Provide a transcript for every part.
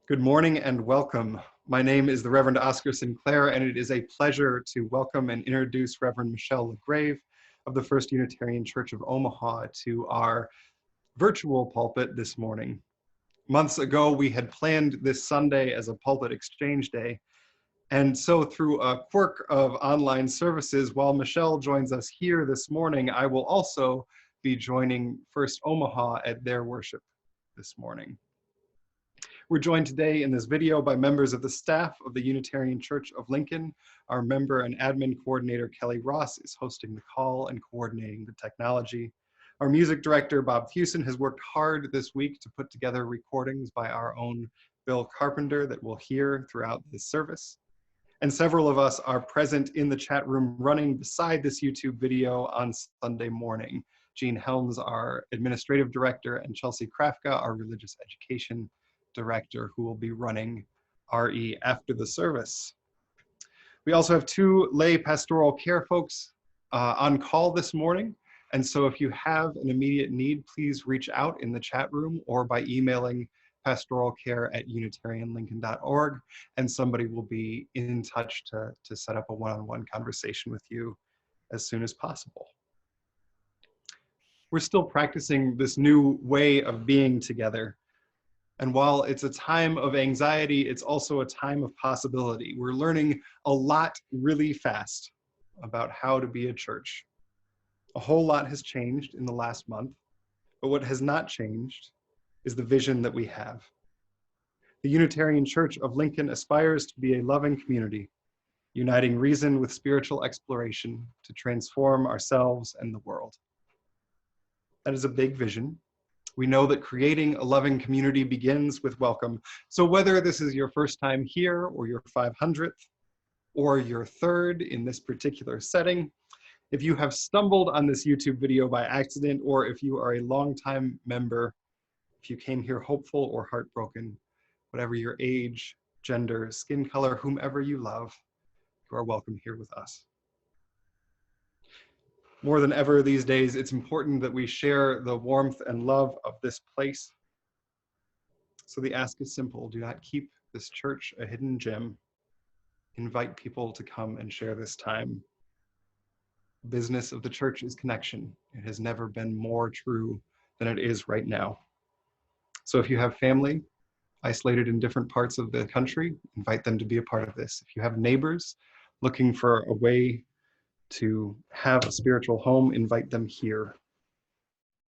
Good morning and welcome. My name is the Reverend Oscar Sinclair, and it is a pleasure to welcome and introduce Reverend Michelle LaGrave of the First Unitarian Church of Omaha to our virtual pulpit this morning. Months ago, we had planned this Sunday as a pulpit exchange day, and so through a quirk of online services, while Michelle joins us here this morning, I will also be joining First Omaha at their worship this morning. We're joined today in this video by members of the staff of the Unitarian Church of Lincoln. Our member and admin coordinator, Kelly Ross, is hosting the call and coordinating the technology. Our music director, Bob Hewson, has worked hard this week to put together recordings by our own Bill Carpenter that we'll hear throughout this service. And several of us are present in the chat room running beside this YouTube video on Sunday morning. Jean Helms, our administrative director, and Chelsea Krafka, our religious education director, who will be running RE after the service. We also have two lay pastoral care folks on call this morning. And so if you have an immediate need, please reach out in the chat room or by emailing pastoralcare@unitarianlincoln.org, and somebody will be in touch to set up a one-on-one conversation with you as soon as possible. We're still practicing this new way of being together. And while it's a time of anxiety, it's also a time of possibility. We're learning a lot really fast about how to be a church. A whole lot has changed in the last month, but what has not changed is the vision that we have. The Unitarian Church of Lincoln aspires to be a loving community, uniting reason with spiritual exploration to transform ourselves and the world. That is a big vision. We know that creating a loving community begins with welcome. So whether this is your first time here or your 500th or your third in this particular setting, if you have stumbled on this YouTube video by accident, or if you are a longtime member, if you came here hopeful or heartbroken, whatever your age, gender, skin color, whomever you love, you are welcome here with us. More than ever these days, it's important that we share the warmth and love of this place. So the ask is simple. Do not keep this church a hidden gem. Invite people to come and share this time. The business of the church is connection. It has never been more true than it is right now. So if you have family isolated in different parts of the country, invite them to be a part of this. If you have neighbors looking for a way to have a spiritual home, invite them here.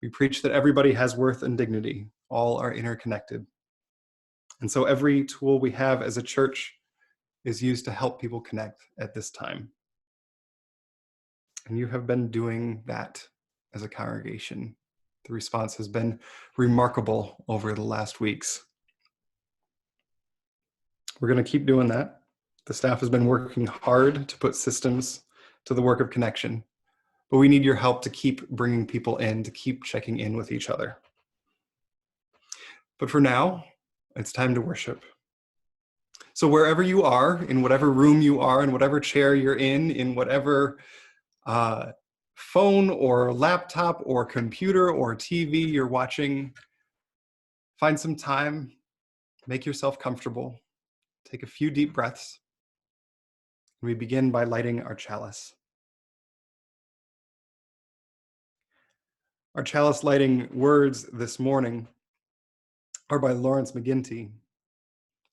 We preach that everybody has worth and dignity. All are interconnected. And so every tool we have as a church is used to help people connect at this time. And you have been doing that as a congregation. The response has been remarkable over the last weeks. We're going to keep doing that. The staff has been working hard to put systems to the work of connection, but we need your help to keep bringing people in, to keep checking in with each other. But for now, it's time to worship. So wherever you are, in whatever room you are, in whatever chair you're in whatever phone or laptop or computer or TV you're watching, find some time, make yourself comfortable, take a few deep breaths. We begin by lighting our chalice. Our chalice lighting words this morning are by Lawrence McGinty.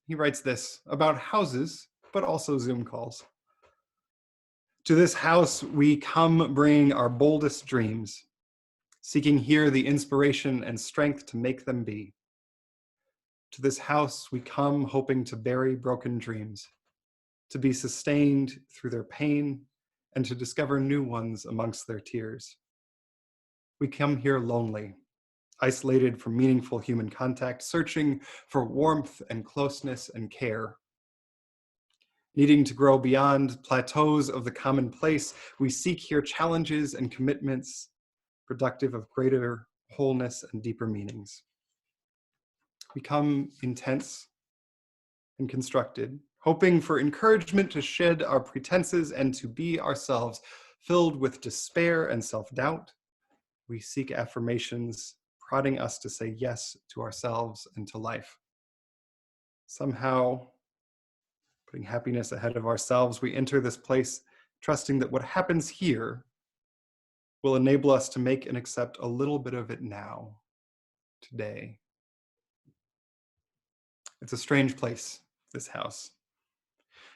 He writes this about houses, but also Zoom calls. To this house we come bringing our boldest dreams, seeking here the inspiration and strength to make them be. To this house we come hoping to bury broken dreams, to be sustained through their pain and to discover new ones amongst their tears. We come here lonely, isolated from meaningful human contact, searching for warmth and closeness and care. Needing to grow beyond plateaus of the commonplace, we seek here challenges and commitments productive of greater wholeness and deeper meanings. We come intense and constructed, hoping for encouragement to shed our pretenses and to be ourselves. Filled with despair and self-doubt, we seek affirmations prodding us to say yes to ourselves and to life. Somehow, putting happiness ahead of ourselves, we enter this place trusting that what happens here will enable us to make and accept a little bit of it now, today. It's a strange place, this house.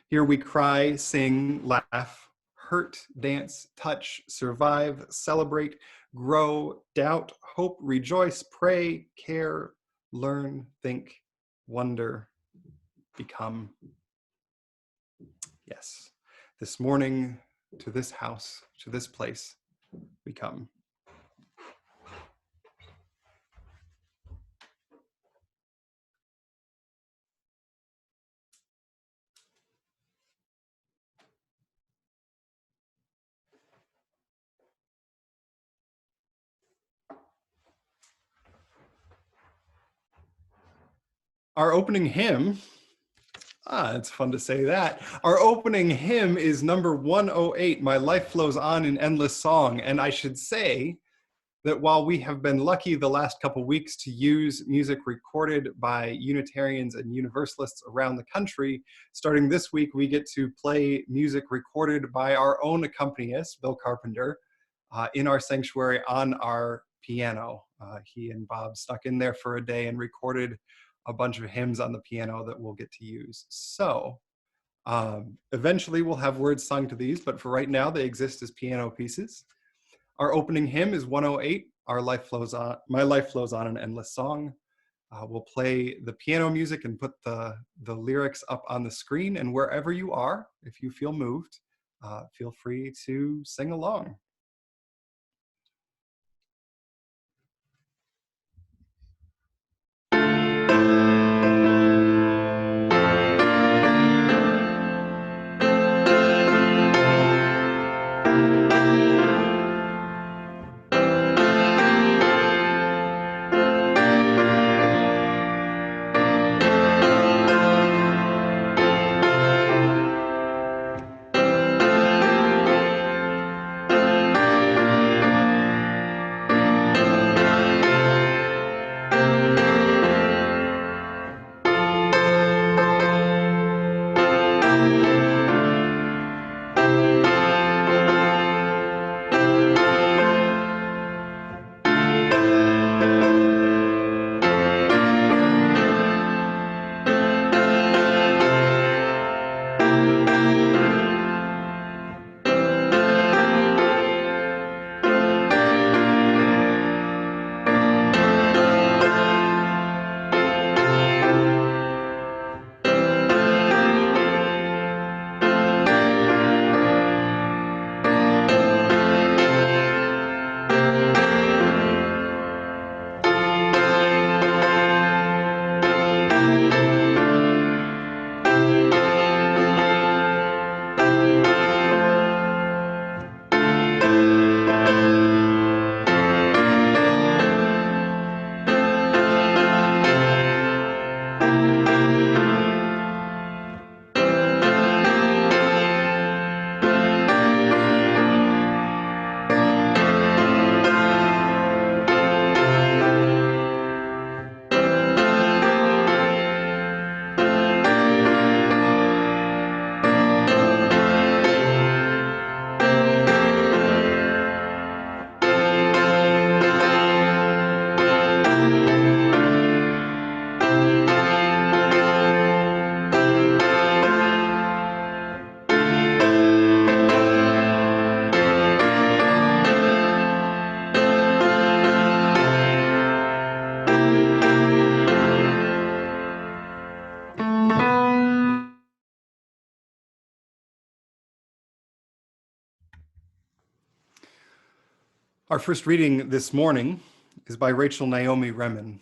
Here we cry, sing, laugh, hurt, dance, touch, survive, celebrate, grow, doubt, hope, rejoice, pray, care, learn, think, wonder, become. Yes, this morning to this house, to this place, we come. Our opening hymn, it's fun to say that. Our opening hymn is number 108, My Life Flows On in Endless Song. And I should say that while we have been lucky the last couple weeks to use music recorded by Unitarians and Universalists around the country, starting this week, we get to play music recorded by our own accompanist, Bill Carpenter, in our sanctuary on our piano. He and Bob snuck in there for a day and recorded a bunch of hymns on the piano that we'll get to use. So eventually we'll have words sung to these, but for right now they exist as piano pieces. Our opening hymn is 108, Our Life Flows On, My Life Flows On, an Endless Song. We'll play the piano music and put the lyrics up on the screen, and wherever you are, if you feel moved, feel free to sing along. Our first reading this morning is by Rachel Naomi Remen.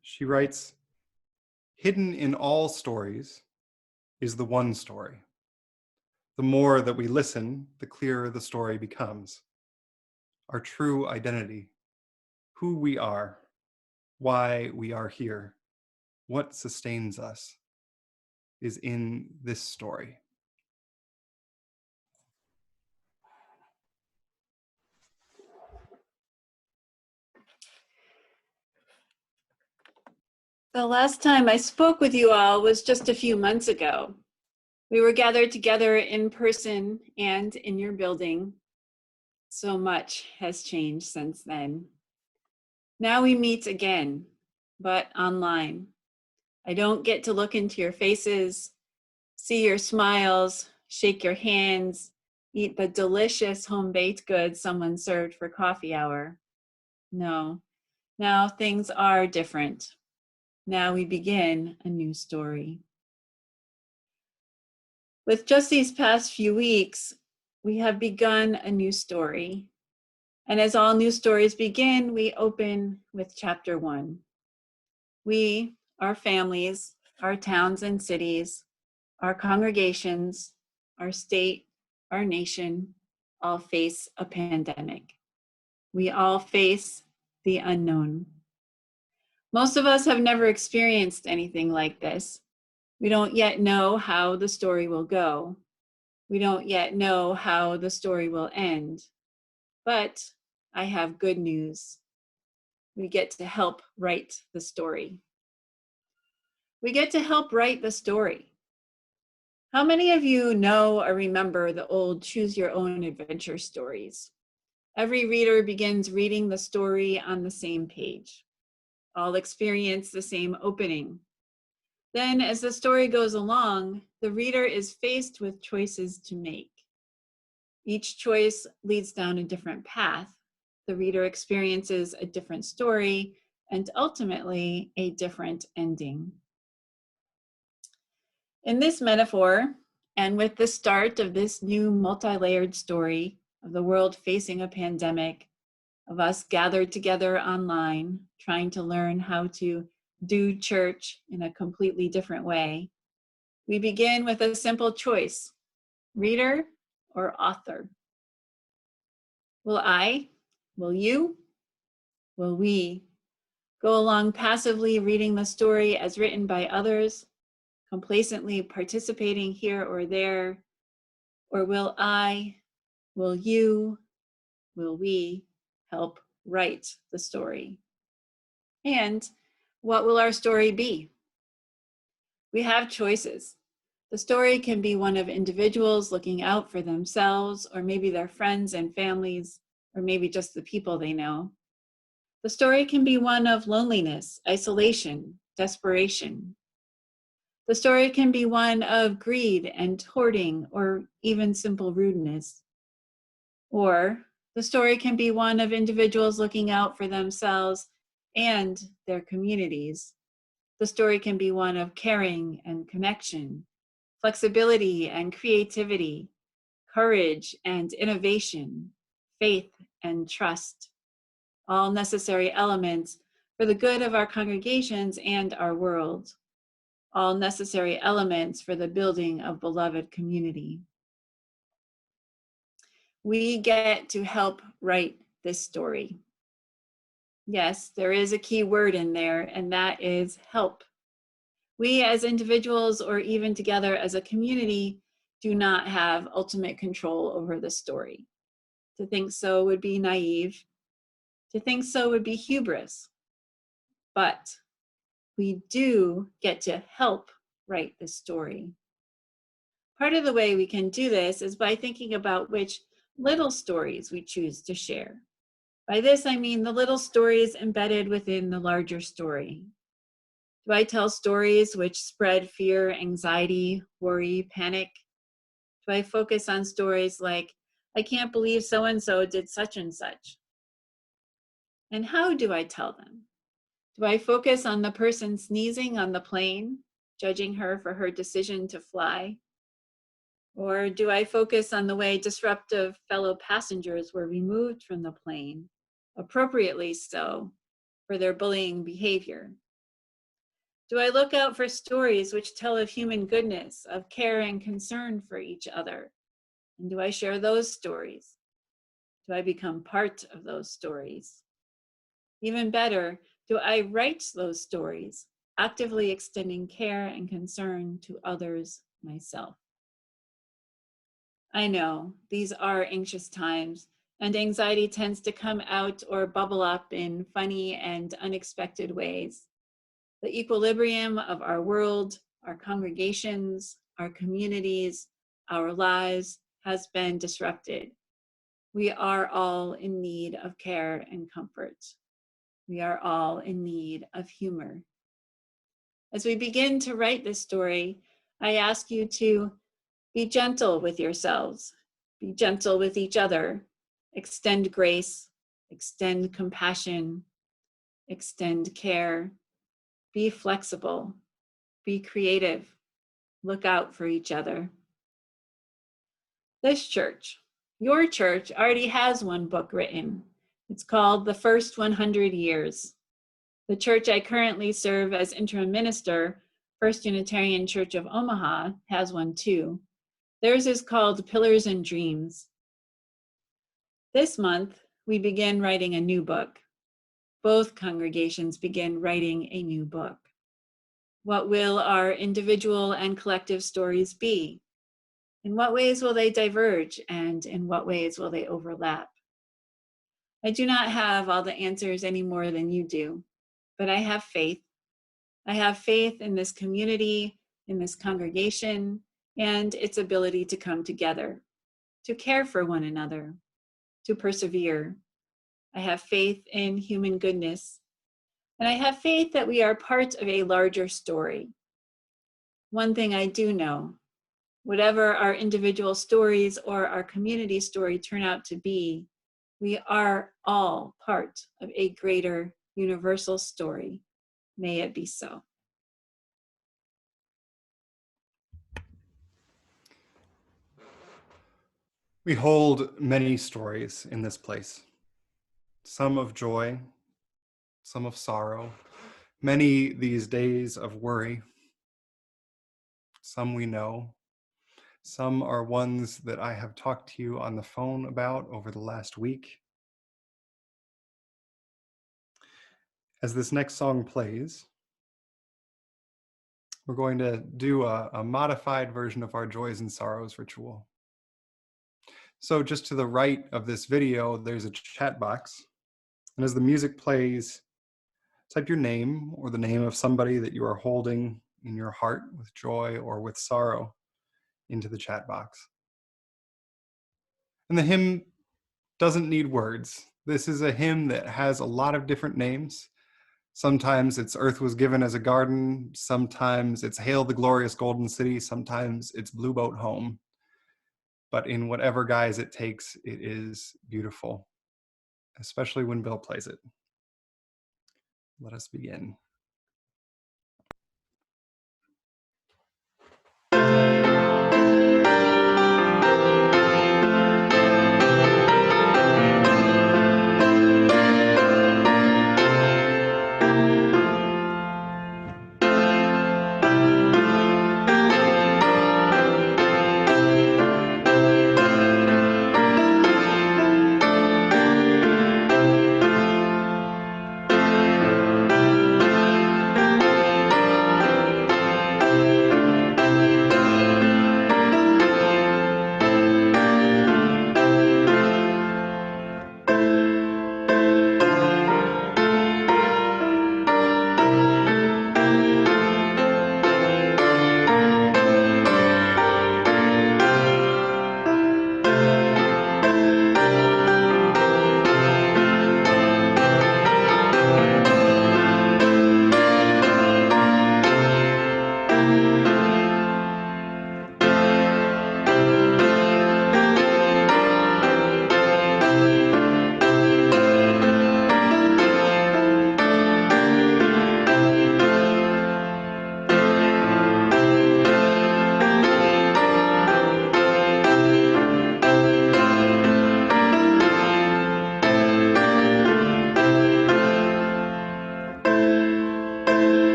She writes, "Hidden in all stories is the one story. The more that we listen, the clearer the story becomes. Our true identity, who we are, why we are here, what sustains us, is in this story." The last time I spoke with you all was just a few months ago. We were gathered together in person and in your building. So much has changed since then. Now we meet again, but online. I don't get to look into your faces, see your smiles, shake your hands, eat the delicious home-baked goods someone served for coffee hour. No, now things are different. Now we begin a new story. With just these past few weeks, we have begun a new story. And as all new stories begin, we open with chapter 1. We, our families, our towns and cities, our congregations, our state, our nation, all face a pandemic. We all face the unknown. Most of us have never experienced anything like this. We don't yet know how the story will go. We don't yet know how the story will end. But I have good news. We get to help write the story. We get to help write the story. How many of you know or remember the old Choose Your Own Adventure stories? Every reader begins reading the story on the same page. All experience the same opening. Then, as the story goes along, the reader is faced with choices to make. Each choice leads down a different path. The reader experiences a different story and ultimately a different ending. In this metaphor, and with the start of this new multi-layered story of the world facing a pandemic, of us gathered together online, trying to learn how to do church in a completely different way, we begin with a simple choice: reader or author. Will I, will you, will we go along passively reading the story as written by others, complacently participating here or there? Or will I, will you, will we help write the story? And what will our story be? We have choices. The story can be one of individuals looking out for themselves, or maybe their friends and families, or maybe just the people they know. The story can be one of loneliness, isolation, desperation. The story can be one of greed and hoarding, or even simple rudeness. Or the story can be one of individuals looking out for themselves and their communities. The story can be one of caring and connection, flexibility and creativity, courage and innovation, faith and trust, all necessary elements for the good of our congregations and our world, all necessary elements for the building of beloved community. We get to help write this story. Yes, there is a key word in there, and that is help. We as individuals, or even together as a community, do not have ultimate control over the story. To think so would be naive. To think so would be hubris. But we do get to help write the story. Part of the way we can do this is by thinking about which little stories we choose to share. By this, I mean the little stories embedded within the larger story. Do I tell stories which spread fear, anxiety, worry, panic? Do I focus on stories like, I can't believe so-and-so did such and such? And how do I tell them? Do I focus on the person sneezing on the plane, judging her for her decision to fly? Or do I focus on the way disruptive fellow passengers were removed from the plane, appropriately so, for their bullying behavior? Do I look out for stories which tell of human goodness, of care and concern for each other? And do I share those stories? Do I become part of those stories? Even better, do I write those stories, actively extending care and concern to others myself? I know these are anxious times, and anxiety tends to come out or bubble up in funny and unexpected ways. The equilibrium of our world, our congregations, our communities, our lives has been disrupted. We are all in need of care and comfort. We are all in need of humor. As we begin to write this story, I ask you to be gentle with yourselves, be gentle with each other, extend grace, extend compassion, extend care, be flexible, be creative, look out for each other. This church, your church, already has one book written. It's called The First 100 Years. The church I currently serve as interim minister, First Unitarian Church of Omaha, has one too. Theirs is called Pillars and Dreams. This month, we begin writing a new book. Both congregations begin writing a new book. What will our individual and collective stories be? In what ways will they diverge, and in what ways will they overlap? I do not have all the answers any more than you do, but I have faith. I have faith in this community, in this congregation, and its ability to come together, to care for one another, to persevere. I have faith in human goodness, and I have faith that we are part of a larger story. One thing I do know, whatever our individual stories or our community story turn out to be, we are all part of a greater universal story. May it be so. We hold many stories in this place, some of joy, some of sorrow, many these days of worry. Some we know, some are ones that I have talked to you on the phone about over the last week. As this next song plays, we're going to do a modified version of our joys and sorrows ritual. So just to the right of this video, there's a chat box. And as the music plays, type your name or the name of somebody that you are holding in your heart with joy or with sorrow into the chat box. And the hymn doesn't need words. This is a hymn that has a lot of different names. Sometimes it's Earth Was Given as a Garden. Sometimes it's Hail the Glorious Golden City. Sometimes it's Blue Boat Home. But in whatever guise it takes, it is beautiful, especially when Bill plays it. Let us begin.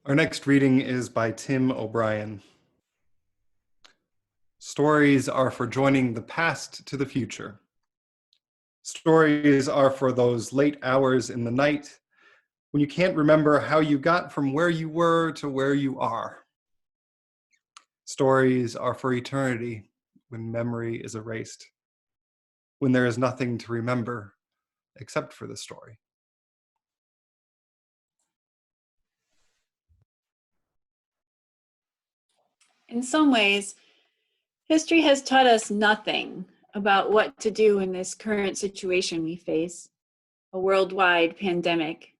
Our next reading is by Tim O'Brien. Stories are for joining the past to the future. Stories are for those late hours in the night when you can't remember how you got from where you were to where you are. Stories are for eternity when memory is erased, when there is nothing to remember except for the story. In some ways, history has taught us nothing about what to do in this current situation we face, a worldwide pandemic.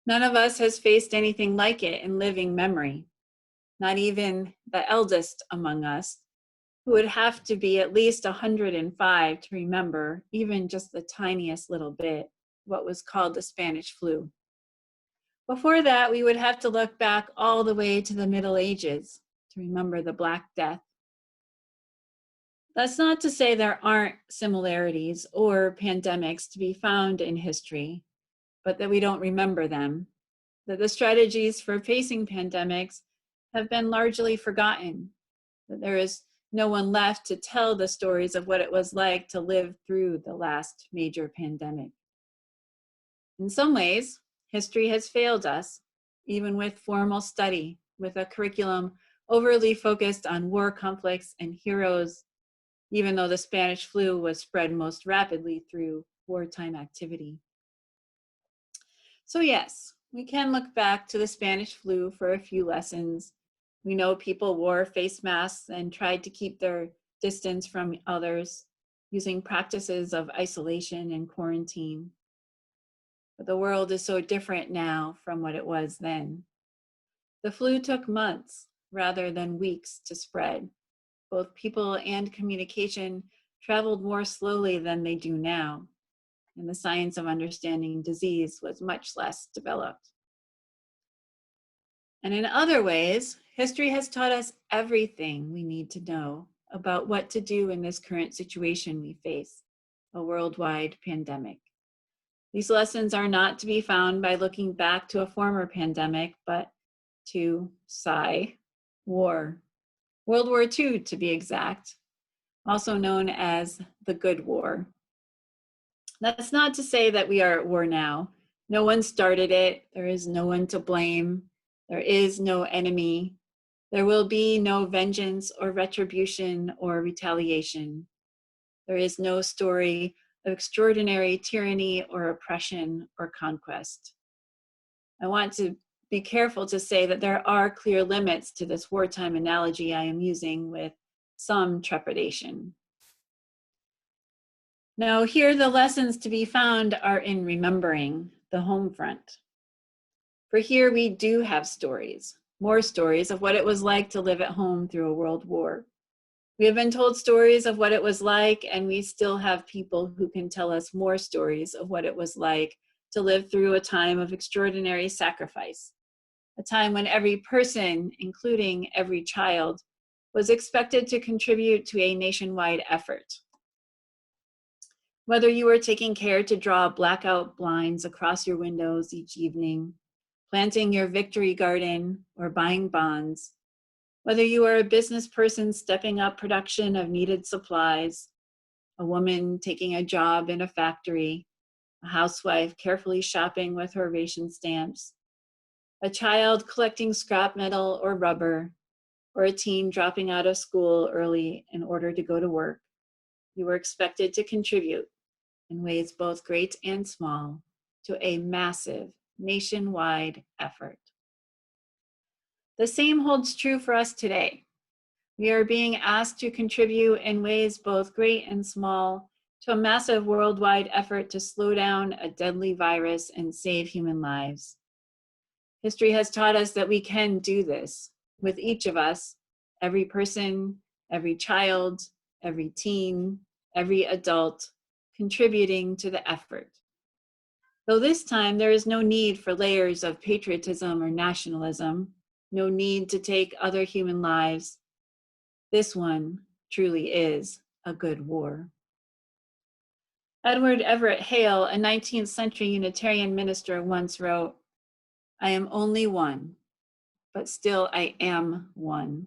None of us has faced anything like it in living memory, not even the eldest among us, who would have to be at least 105 to remember even just the tiniest little bit what was called the Spanish flu. Before that, we would have to look back all the way to the Middle Ages to remember the Black Death. That's not to say there aren't similarities or pandemics to be found in history, but that we don't remember them, that the strategies for facing pandemics have been largely forgotten, that there is no one left to tell the stories of what it was like to live through the last major pandemic. In some ways, history has failed us, even with formal study, with a curriculum overly focused on war conflicts and heroes, even though the Spanish flu was spread most rapidly through wartime activity. So yes, we can look back to the Spanish flu for a few lessons. We know people wore face masks and tried to keep their distance from others, using practices of isolation and quarantine. But the world is so different now from what it was then. The flu took months rather than weeks to spread. Both people and communication traveled more slowly than they do now, and the science of understanding disease was much less developed. And in other ways, history has taught us everything we need to know about what to do in this current situation we face, a worldwide pandemic. These lessons are not to be found by looking back to a former pandemic, but to war. World War II, to be exact, also known as the Good War. That's not to say that we are at war now. No one started it. There is no one to blame. There is no enemy. There will be no vengeance or retribution or retaliation. There is no story of extraordinary tyranny or oppression or conquest. I want to be careful to say that there are clear limits to this wartime analogy I am using with some trepidation. Now, here the lessons to be found are in remembering the home front. For here we do have stories, more stories of what it was like to live at home through a world war. We have been told stories of what it was like, and we still have people who can tell us more stories of what it was like to live through a time of extraordinary sacrifice, a time when every person, including every child, was expected to contribute to a nationwide effort. Whether you were taking care to draw blackout blinds across your windows each evening, planting your victory garden, or buying bonds, whether you are a business person stepping up production of needed supplies, a woman taking a job in a factory, a housewife carefully shopping with her ration stamps, a child collecting scrap metal or rubber, or a teen dropping out of school early in order to go to work, you were expected to contribute in ways both great and small to a massive nationwide effort. The same holds true for us today. We are being asked to contribute in ways both great and small to a massive worldwide effort to slow down a deadly virus and save human lives. History has taught us that we can do this with each of us, every person, every child, every teen, every adult, contributing to the effort. Though this time there is no need for layers of patriotism or nationalism, no need to take other human lives, this one truly is a good war. Edward Everett Hale, a 19th century Unitarian minister, once wrote, "I am only one, but still I am one.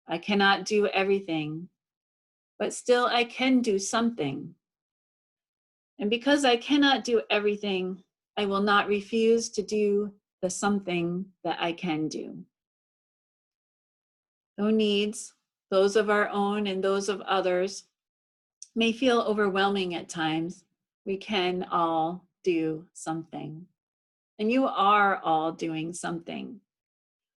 I cannot do everything, but still I can do something. And because I cannot do everything, I will not refuse to do the something that I can do. Though needs, those of our own and those of others, may feel overwhelming at times, we can all do something. And you are all doing something.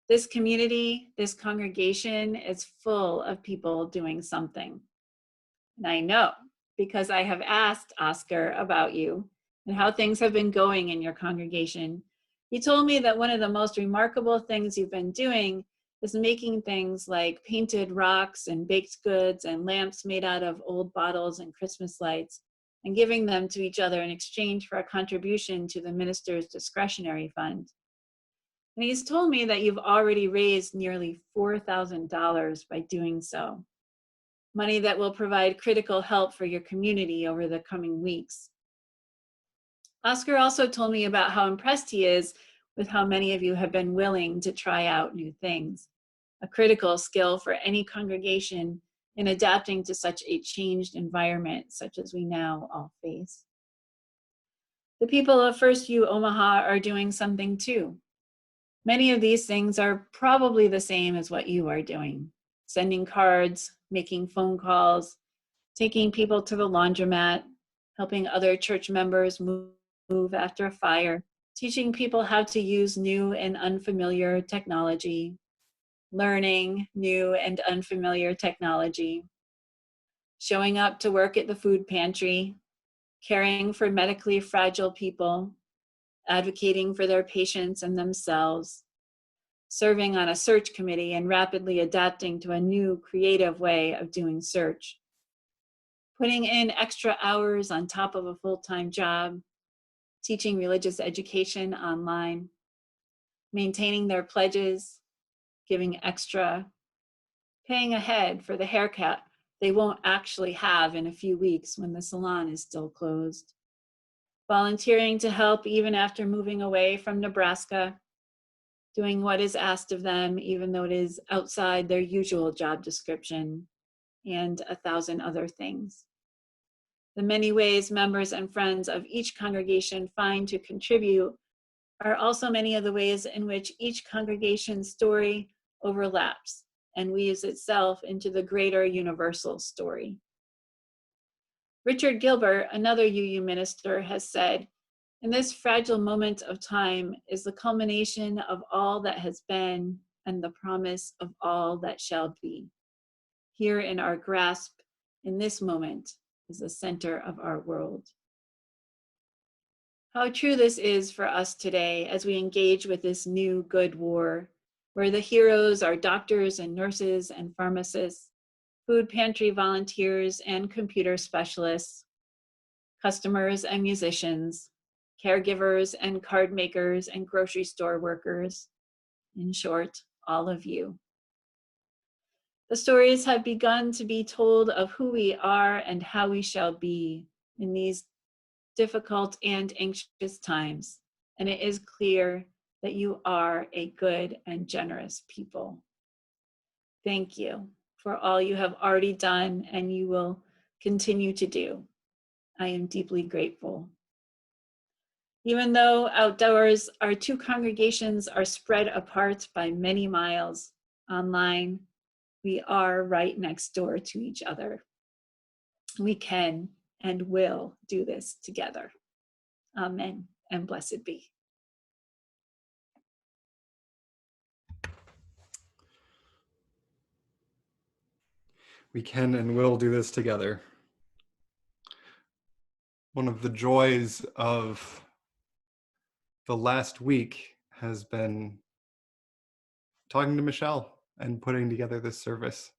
This community, this congregation is full of people doing something. And I know because I have asked Oscar about you and how things have been going in your congregation. He told me that one of the most remarkable things you've been doing is making things like painted rocks and baked goods and lamps made out of old bottles and Christmas lights and giving them to each other in exchange for a contribution to the minister's discretionary fund. And he's told me that you've already raised nearly $4,000 by doing so. Money that will provide critical help for your community over the coming weeks. Oscar also told me about how impressed he is with how many of you have been willing to try out new things, a critical skill for any congregation in adapting to such a changed environment such as we now all face. The people of First U Omaha are doing something too. Many of these things are probably the same as what you are doing. Sending cards, making phone calls, taking people to the laundromat, helping other church members move after a fire, teaching people how to use new and unfamiliar technology, learning new and unfamiliar technology, showing up to work at the food pantry, caring for medically fragile people, advocating for their patients and themselves, serving on a search committee and rapidly adapting to a new creative way of doing search, putting in extra hours on top of a full-time job, teaching religious education online, maintaining their pledges, giving extra, paying ahead for the haircut they won't actually have in a few weeks when the salon is still closed, volunteering to help even after moving away from Nebraska, doing what is asked of them even though it is outside their usual job description, and 1,000 other things. The many ways members and friends of each congregation find to contribute are also many of the ways in which each congregation's story overlaps and weaves itself into the greater universal story. Richard Gilbert, another UU minister, has said, "In this fragile moment of time is the culmination of all that has been and the promise of all that shall be. Here in our grasp, in this moment, is the center of our world." How true this is for us today as we engage with this new good war, where the heroes are doctors and nurses and pharmacists, food pantry volunteers and computer specialists, customers and musicians, caregivers and card makers and grocery store workers. In short, all of you. The stories have begun to be told of who we are and how we shall be in these difficult and anxious times, and it is clear that you are a good and generous people. Thank you for all you have already done and you will continue to do. I am deeply grateful. Even though outdoors, our two congregations are spread apart by many miles online, we are right next door to each other. We can and will do this together. Amen and blessed be. We can and will do this together. One of the joys of the last week has been talking to Michelle and putting together this service.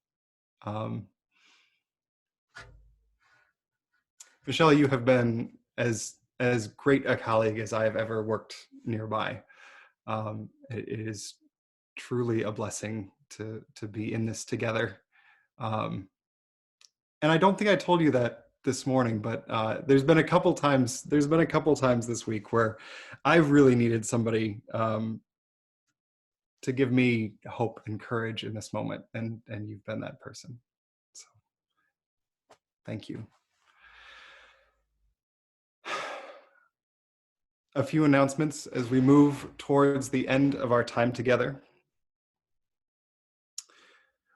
Michelle, you have been as great a colleague as I have ever worked nearby. It is truly a blessing to be in this together. And I don't think I told you that this morning, but there's been a couple times this week where I've really needed somebody to give me hope and courage in this moment, and you've been that person. So thank you. A few announcements as we move towards the end of our time together.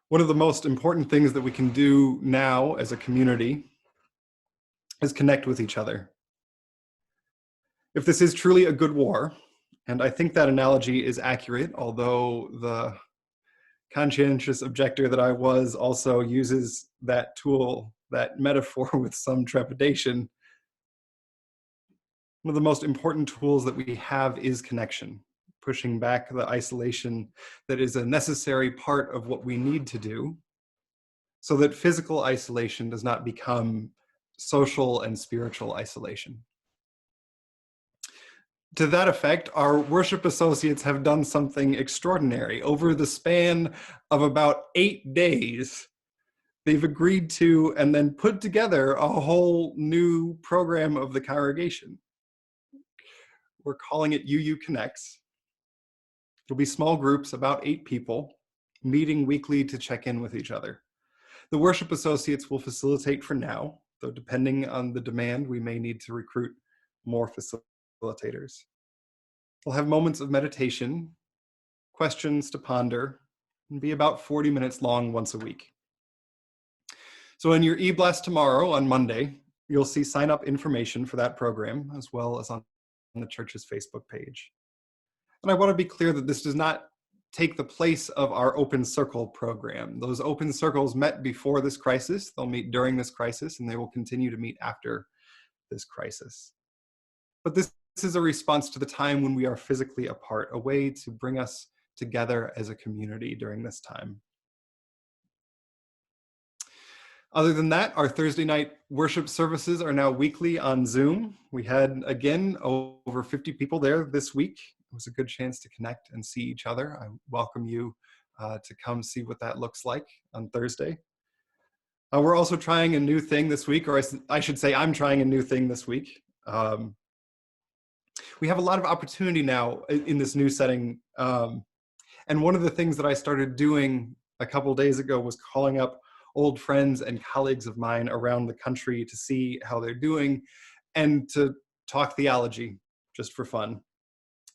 One of the most important things that we can do now as a community is connect with each other. If this is truly a good war, and I think that analogy is accurate, although the conscientious objector that I was also uses that tool, that metaphor, with some trepidation. One of the most important tools that we have is connection, pushing back the isolation that is a necessary part of what we need to do, so that physical isolation does not become social and spiritual isolation. To that effect, our worship associates have done something extraordinary. Over the span of about 8 days, they've agreed to and then put together a whole new program of the congregation. We're calling it UU Connects. It'll be small groups, about 8 people, meeting weekly to check in with each other. The worship associates will facilitate for now, though depending on the demand, we may need to recruit more facilitators. We'll have moments of meditation, questions to ponder, and be about 40 minutes long once a week. So in your e-blast tomorrow, on Monday, you'll see sign-up information for that program, as well as on the church's Facebook page. And I want to be clear that this does not take the place of our Open Circle program. Those Open Circles met before this crisis, they'll meet during this crisis, and they will continue to meet after this crisis. But this is a response to the time when we are physically apart, a way to bring us together as a community during this time. Other than that, our Thursday night worship services are now weekly on Zoom. We had, again, over 50 people there this week. It was a good chance to connect and see each other. I welcome you to come see what that looks like on Thursday. We're also trying a new thing this week, or I should say I'm trying a new thing this week. We have a lot of opportunity now in this new setting. And one of the things that I started doing a couple days ago was calling up old friends and colleagues of mine around the country to see how they're doing and to talk theology just for fun.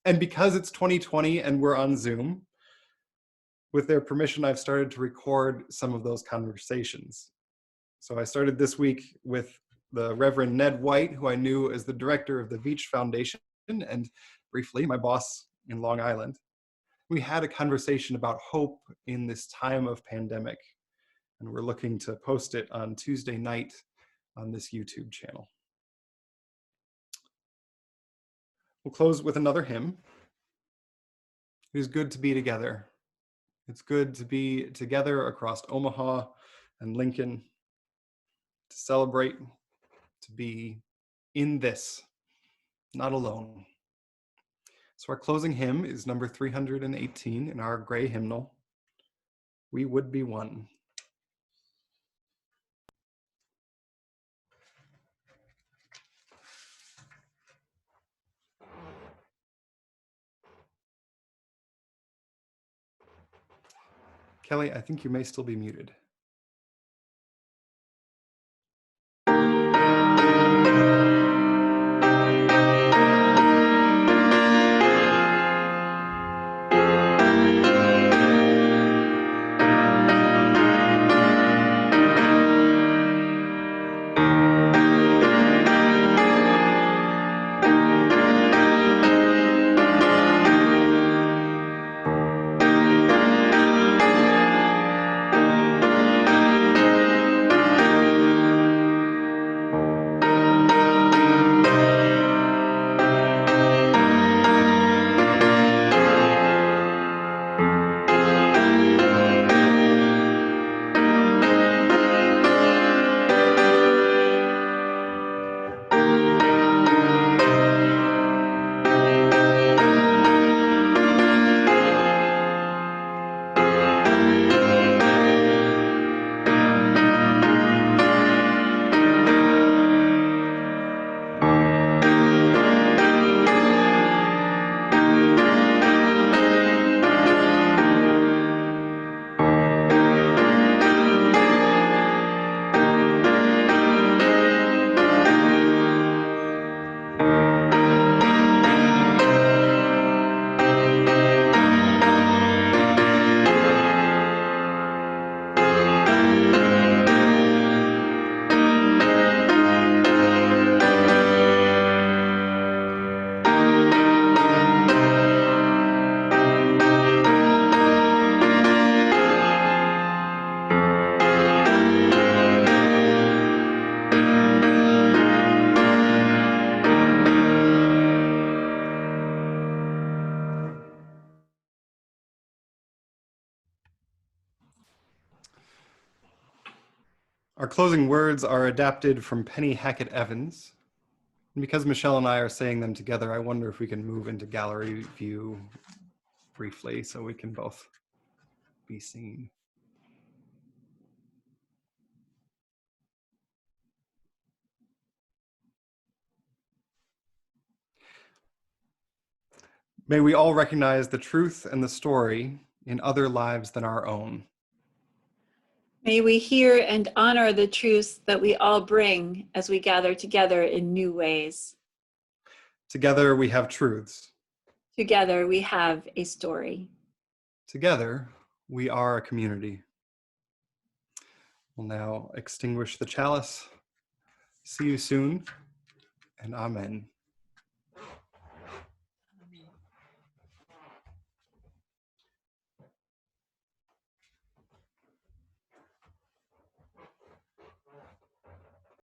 And because it's 2020 and we're on Zoom, with their permission, I've started to record some of those conversations. So I started this week with the Reverend Ned White, who I knew as the director of the Veach Foundation, and briefly my boss in Long Island. We had a conversation about hope in this time of pandemic, and we're looking to post it on Tuesday night on this YouTube channel. We'll close with another hymn. It is good to be together. It's good to be together across Omaha and Lincoln, to celebrate, to be in this, not alone. So our closing hymn is number 318 in our gray hymnal, We Would Be One. Kelly, I think you may still be muted. Our closing words are adapted from Penny Hackett Evans. And because Michelle and I are saying them together, I wonder if we can move into gallery view briefly so we can both be seen. May we all recognize the truth and the story in other lives than our own. May we hear and honor the truths that we all bring as we gather together in new ways. Together we have truths. Together we have a story. Together we are a community. We'll now extinguish the chalice. See you soon, and amen.